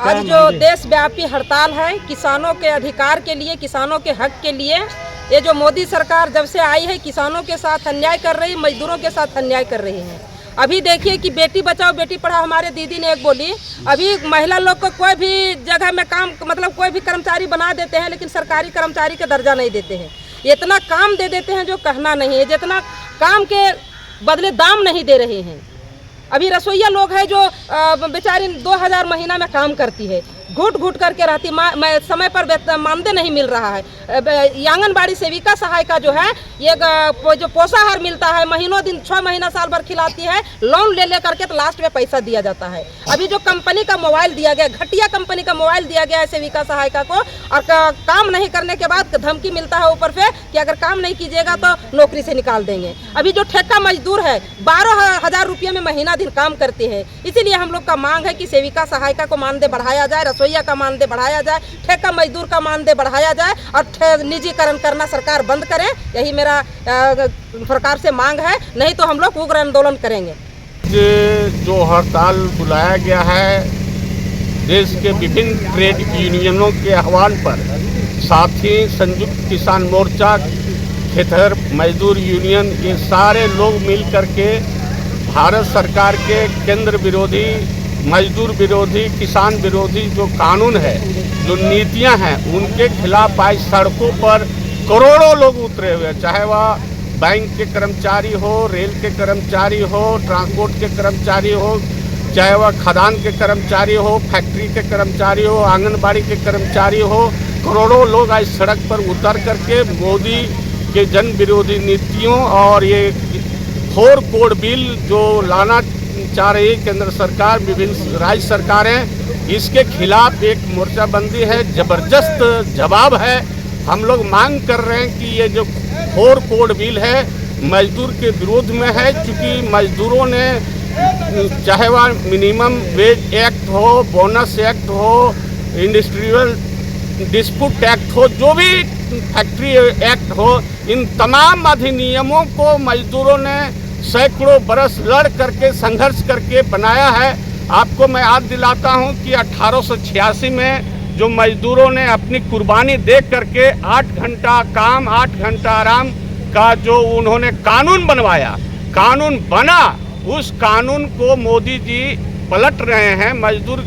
आज जो देशव्यापी हड़ताल है किसानों के अधिकार के लिए, किसानों के हक के लिए, ये जो मोदी सरकार जब से आई है किसानों के साथ अन्याय कर रही, मजदूरों के साथ अन्याय कर रही है। अभी देखिए कि बेटी बचाओ बेटी पढ़ाओ, हमारे दीदी ने एक बोली, अभी महिला लोग को कोई भी जगह में काम मतलब कोई भी कर्मचारी बना देते हैं, लेकिन सरकारी कर्मचारी का दर्जा नहीं देते हैं। इतना काम दे देते हैं जो कहना नहीं है, जितना काम के बदले दाम नहीं दे रहे हैं। अभी रसोईया लोग हैं जो बेचारी 2000 महीना में काम करती है, घुट घुट करके रहती, समय पर मानदेय नहीं मिल रहा है। आंगनबाड़ी सेविका सहायिका जो है, ये जो पोषाहार मिलता है महीनों दिन 6 महीना साल भर खिलाती है, लोन ले करके तो लास्ट में पैसा दिया जाता है। अभी जो कंपनी का मोबाइल दिया गया, घटिया कंपनी का मोबाइल दिया गया है सेविका सहायिका को, और काम नहीं करने के बाद धमकी मिलता है ऊपर से कि अगर काम नहीं कीजिएगा तो नौकरी से निकाल देंगे। अभी जो ठेका मजदूर है 12,000 रुपये में महीना दिन काम करते हैं। इसीलिए हम लोग का मांग है कि सेविका सहायिका को मानदेय बढ़ाया जाए, रसोईया का मानदेय बढ़ाया जाए, ठेका मजदूर का मानदेय बढ़ाया जाए और निजीकरण करना सरकार बंद करे। यही मेरा सरकार से मांग है, नहीं तो हम लोग उग्र आंदोलन करेंगे। जो हड़ताल बुलाया गया है देश के विभिन्न ट्रेड यूनियनों के आह्वान पर, साथ ही संयुक्त किसान मोर्चा, खेतर मजदूर यूनियन, ये सारे लोग मिल करके भारत सरकार के केंद्र विरोधी, मजदूर विरोधी, किसान विरोधी जो कानून है, जो नीतियां हैं, उनके खिलाफ आज सड़कों पर करोड़ों लोग उतरे हुए, चाहे वह बैंक के कर्मचारी हो, रेल के कर्मचारी हो, ट्रांसपोर्ट के कर्मचारी हो, चाहे वह खदान के कर्मचारी हो, फैक्ट्री के कर्मचारी हो, आंगनबाड़ी के कर्मचारी हो। करोड़ों लोग आज सड़क पर उतर करके मोदी के जन विरोधी नीतियों और ये 4 कोड बिल जो लाना चाह रही है केंद्र सरकार, विभिन्न राज्य सरकारें, इसके खिलाफ एक मोर्चाबंदी है, जबरदस्त जवाब है। हम लोग मांग कर रहे हैं कि ये जो 4 कोड बिल है मजदूर के विरोध में है, क्योंकि मजदूरों ने चाहे वह मिनिमम वेज एक्ट हो, बोनस एक्ट हो, इंडस्ट्रियल डिस्प्यूट एक्ट हो, जो भी फैक्ट्री एक्ट हो, इन तमाम अधिनियमों को मजदूरों ने सैकड़ों बरस लड़ करके संघर्ष करके बनाया है। आपको मैं याद दिलाता हूं कि 1886 में जो मजदूरों ने अपनी कुर्बानी दे करके 8 घंटा काम 8 घंटा आराम का जो उन्होंने कानून बनवाया, कानून बना, उस कानून को मोदी जी पलट रहे हैं मजदूर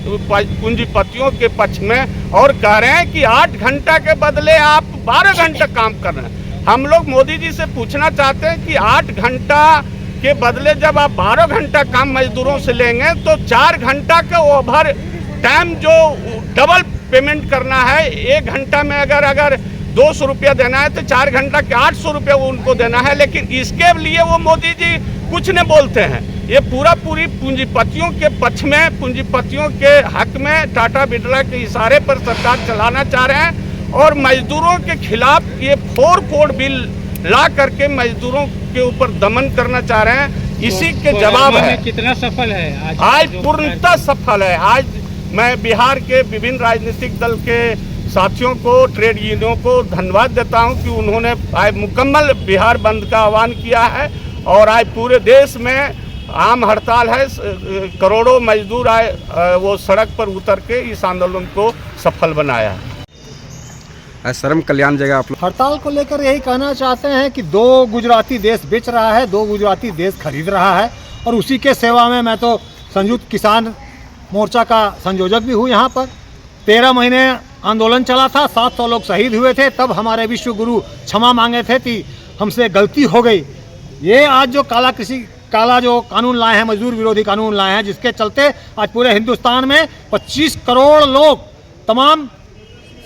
पूंजीपतियों के पक्ष में और कह रहे हैं कि 8 घंटा के बदले आप 12 घंटा काम कर रहे हैं। हम लोग मोदी जी से पूछना चाहते हैं कि 8 घंटा के बदले जब आप 12 घंटा काम मजदूरों से लेंगे तो 4 घंटा का ओवर टाइम जो डबल पेमेंट करना है, 1 घंटा में अगर 200 रुपया देना है तो 4 घंटा के 800 रुपया उनको देना है। लेकिन इसके लिए वो मोदी जी कुछ नहीं बोलते हैं। ये पूरी पूंजीपतियों के पक्ष में, पूंजीपतियों के हक में टाटा बिरला के इशारे पर सरकार चलाना चाह रहे हैं और मजदूरों के खिलाफ ये 4 कोड बिल ला करके मजदूरों के ऊपर दमन करना चाह रहे हैं। इसी के जवाब है। कितना सफल है आज पूर्णतः सफल है। आज मैं बिहार के विभिन्न राजनीतिक दल के साथियों को, ट्रेड यूनियनों को धन्यवाद देता हूं कि उन्होंने आज मुकम्मल बिहार बंद का आह्वान किया है और आज पूरे देश में आम हड़ताल है। करोड़ों मजदूर आए, वो सड़क पर उतर के इस आंदोलन को सफल बनाया है। श्रम कल्याण जगह आप हड़ताल को लेकर यही कहना चाहते हैं कि 2 गुजराती देश बेच रहा है, 2 गुजराती देश खरीद रहा है और उसी के सेवा में मैं तो संयुक्त किसान मोर्चा का संयोजक भी हूँ। यहाँ पर 13 महीने आंदोलन चला था, 700 लोग शहीद हुए थे। तब हमारे विश्व गुरु क्षमा मांगे थे कि हमसे गलती हो गई। ये आज जो काला जो कानून लाए हैं, मजदूर विरोधी कानून लाए हैं, जिसके चलते आज पूरे हिंदुस्तान में 25 करोड़ लोग, तमाम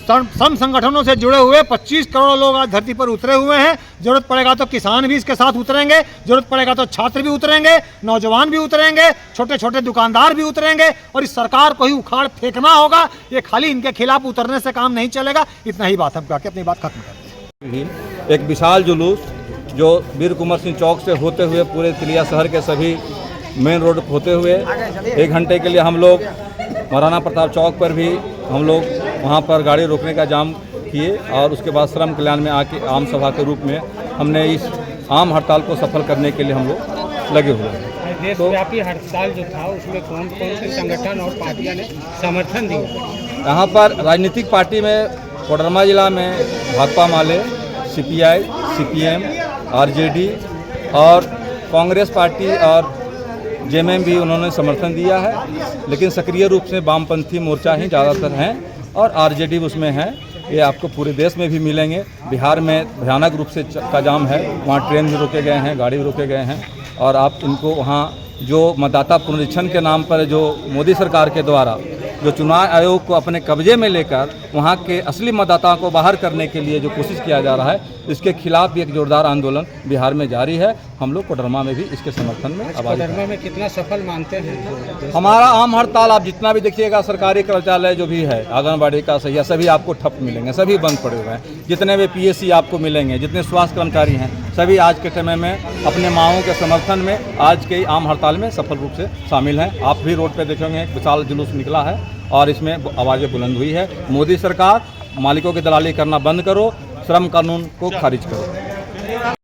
श्रम संगठनों से जुड़े हुए 25 करोड़ लोग आज धरती पर उतरे हुए हैं। जरूरत पड़ेगा तो किसान भी इसके साथ उतरेंगे, जरूरत पड़ेगा तो छात्र भी उतरेंगे, नौजवान भी उतरेंगे, छोटे छोटे दुकानदार भी उतरेंगे और इस सरकार को ही उखाड़ फेंकना होगा। ये खाली इनके खिलाफ उतरने से काम नहीं चलेगा। इतना ही बात हम कह के अपनी बात खत्म करते हैं। एक विशाल जुलूस जो वीर कुंवर सिंह चौक से होते हुए पूरे तिलिया शहर के सभी मेन रोड होते हुए 1 घंटे के लिए हम लोग महाराणा प्रताप चौक पर भी हम लोग वहाँ पर गाड़ी रोकने का जाम किए और उसके बाद श्रम कल्याण में आके आम सभा के रूप में हमने इस आम हड़ताल को सफल करने के लिए हम लोग लगे हुए हैं। देशव्यापी हड़ताल जो था उसमें कौन कौन से संगठन और पार्टियां ने समर्थन दिया? यहाँ पर राजनीतिक पार्टी में कोडरमा जिला में भाकपा माले, CPI, CPM, RJD और कांग्रेस पार्टी और JMM भी उन्होंने समर्थन दिया है, लेकिन सक्रिय रूप से वामपंथी मोर्चा ही ज़्यादातर हैं और RJD उसमें है। ये आपको पूरे देश में भी मिलेंगे। बिहार में भयानक रूप से का जाम है, वहाँ ट्रेन भी रोके गए हैं, गाड़ी भी रोके गए हैं और आप इनको वहाँ जो मतदाता पुनरीक्षण के नाम पर जो मोदी सरकार के द्वारा जो चुनाव आयोग को अपने कब्जे में लेकर वहाँ के असली मतदाताओं को बाहर करने के लिए जो कोशिश किया जा रहा है, इसके खिलाफ भी एक जोरदार आंदोलन बिहार में जारी है। हम लोग कोडरमा में भी इसके समर्थन में आवाज कोडरमा में कितना सफल मानते हैं? हमारा आम हड़ताल आप जितना भी देखिएगा, सरकारी कर्मचारी जो भी है, आंगनबाड़ी का सही, सभी आपको ठप मिलेंगे, सभी बंद पड़े हुए हैं। जितने भी PSC आपको मिलेंगे, जितने स्वास्थ्य कर्मचारी हैं, सभी आज के समय में अपने मांगों के समर्थन में आज के आम हड़ताल में सफल रूप से शामिल हैं। आप भी रोड पे देखेंगे विशाल जुलूस निकला है और इसमें आवाज़ें बुलंद हुई है। मोदी सरकार, मालिकों की दलाली करना बंद करो, श्रम कानून को खारिज करो।